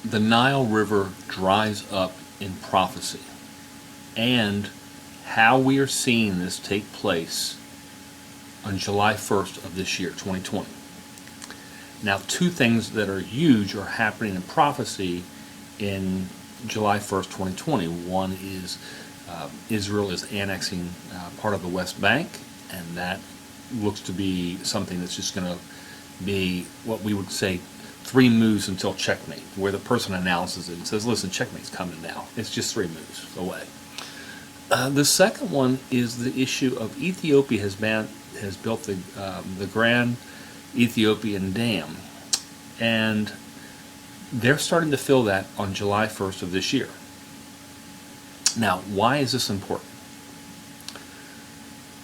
The Nile River dries up in prophecy, and how we are seeing this take place on July 1st of this year, 2020. Now, two things that are huge are happening in prophecy in July 1st, 2020. One is Israel is annexing part of the West Bank, and that looks to be something that's just going to be what we would say 3 moves until checkmate, where the person announces it and says, listen, checkmate's coming now. It's just 3 moves away. The second one is the issue of Ethiopia has built the Grand Ethiopian Dam, and they're starting to fill that on July 1st of this year. Now, why is this important?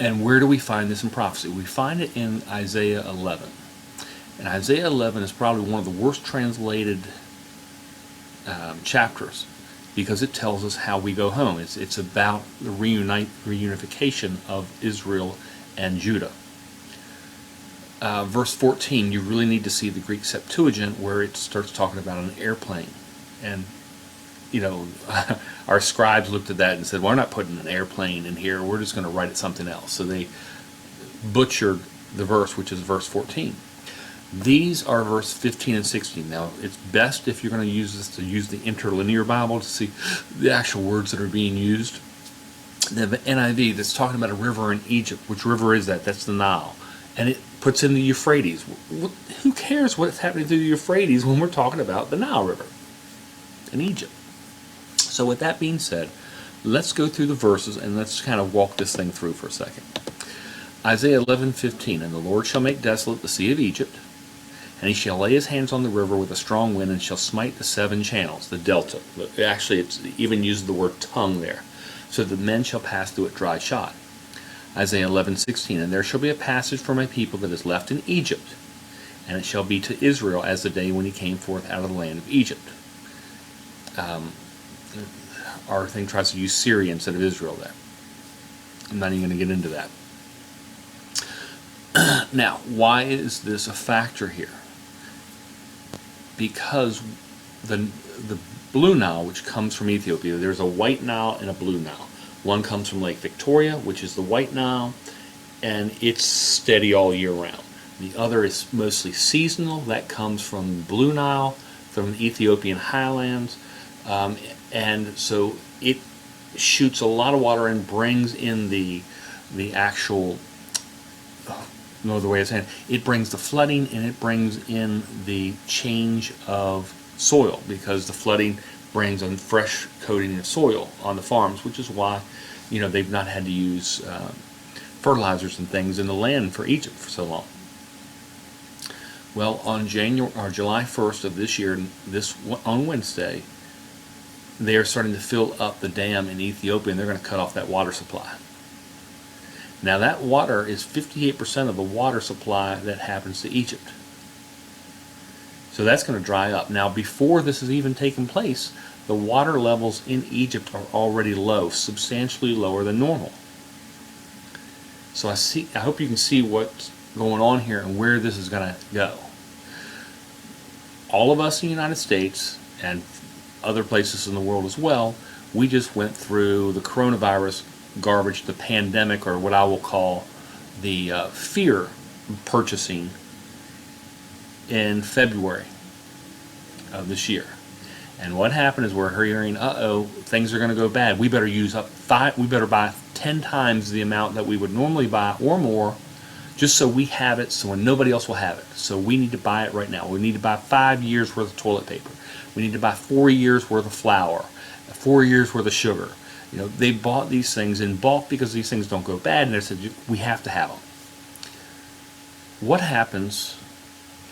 And where do we find this in prophecy? We find it in Isaiah 11. And Isaiah 11 is probably one of the worst translated chapters, because it tells us how we go home. It's about the reunification of Israel and Judah. Verse 14, you really need to see the Greek Septuagint, where it starts talking about an airplane. And, you know, our scribes looked at that and said, well, we're not putting an airplane in here. We're just going to write it something else. So they butchered the verse, which is verse 14. These are verse 15 and 16. Now, it's best if you're going to use this to use the interlinear Bible to see the actual words that are being used. The NIV that's talking about a river in Egypt. Which river is that? That's the Nile. And it puts in the Euphrates. Who cares what's happening through the Euphrates when we're talking about the Nile River in Egypt? So with that being said, let's go through the verses and let's kind of walk this thing through for a second. Isaiah 11:15, and the Lord shall make desolate the sea of Egypt, and he shall lay his hands on the river with a strong wind, and shall smite the 7 channels, the delta. Actually, it's even uses the word tongue there, so that men shall pass through it dry shod. Isaiah 11:16, and there shall be a passage for my people that is left in Egypt, and it shall be to Israel as the day when he came forth out of the land of Egypt. Our thing tries to use Syria instead of Israel there. I'm not even going to get into that. Now, why is this a factor here? Because the Blue Nile, which comes from Ethiopia, there's a White Nile and a Blue Nile. One comes from Lake Victoria, which is the White Nile, and it's steady all year round. The other is mostly seasonal. That comes from Blue Nile, from the Ethiopian highlands, and so it shoots a lot of water and brings in the actual, no other way of saying it, it brings the flooding, and it brings in the change of soil, because the flooding brings a fresh coating of soil on the farms, which is why, you know, they've not had to use fertilizers and things in the land for Egypt for so long. Well, on July 1st of this year, on Wednesday, they are starting to fill up the dam in Ethiopia, and they're going to cut off that water supply. Now, that water is 58% of the water supply that happens to Egypt. So that's going to dry up. Now, before this has even taken place, the water levels in Egypt are already low, substantially lower than normal. So I hope you can see what's going on here and where this is going to go. All of us in the United States, and other places in the world as well, we just went through the coronavirus garbage, the pandemic, or what I will call the fear purchasing in February of this year. And what happened is we're hearing, things are going to go bad. We better we better buy 10 times the amount that we would normally buy or more, just so we have it, so nobody else will have it. So we need to buy it right now. We need to buy 5 years worth of toilet paper. We need to buy 4 years worth of flour, 4 years worth of sugar. You know, they bought these things in bulk because these things don't go bad, and they said, we have to have them. What happens,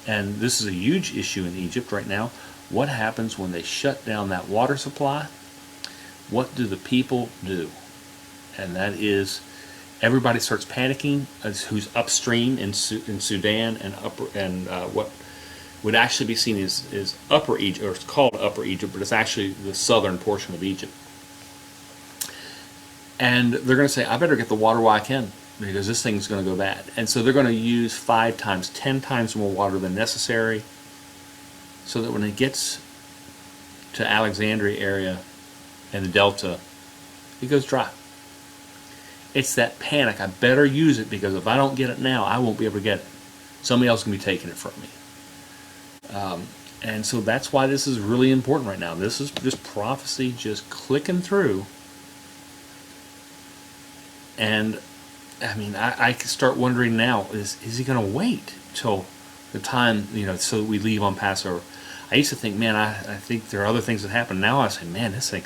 and this is a huge issue in Egypt right now, what happens when they shut down that water supply? What do the people do? And that is, everybody starts panicking as who's upstream in Sudan and what would actually be seen as Upper Egypt, or it's called Upper Egypt, but it's actually the southern portion of Egypt. And they're going to say, I better get the water while I can, because this thing's going to go bad. And so they're going to use 5 times, 10 times more water than necessary, so that when it gets to Alexandria area and the Delta, it goes dry. It's that panic. I better use it because if I don't get it now, I won't be able to get it. Somebody else can be taking it from me. And so that's why this is really important right now. This is just prophecy just clicking through. And I mean, I can start wondering now, is he going to wait till the time, so that we leave on Passover? I used to think, man, I think there are other things that happen. Now I say, man, this thing,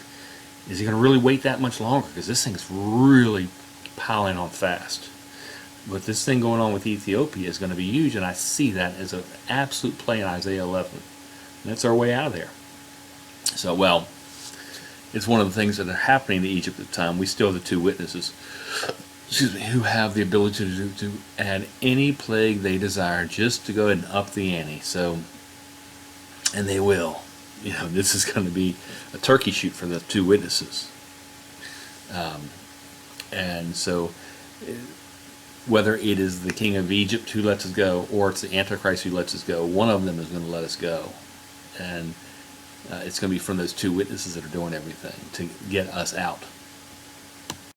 is he going to really wait that much longer? Because this thing's really piling on fast. But this thing going on with Ethiopia is going to be huge, and I see that as an absolute play in Isaiah 11. And that's our way out of there. So, well, it's one of the things that are happening to Egypt at the time. We still have the two witnesses, who have the ability to add any plague they desire, just to go ahead and up the ante. So, and they will. This is going to be a turkey shoot for the two witnesses. And so, whether it is the king of Egypt who lets us go, or it's the Antichrist who lets us go, one of them is going to let us go. And it's going to be from those two witnesses that are doing everything to get us out.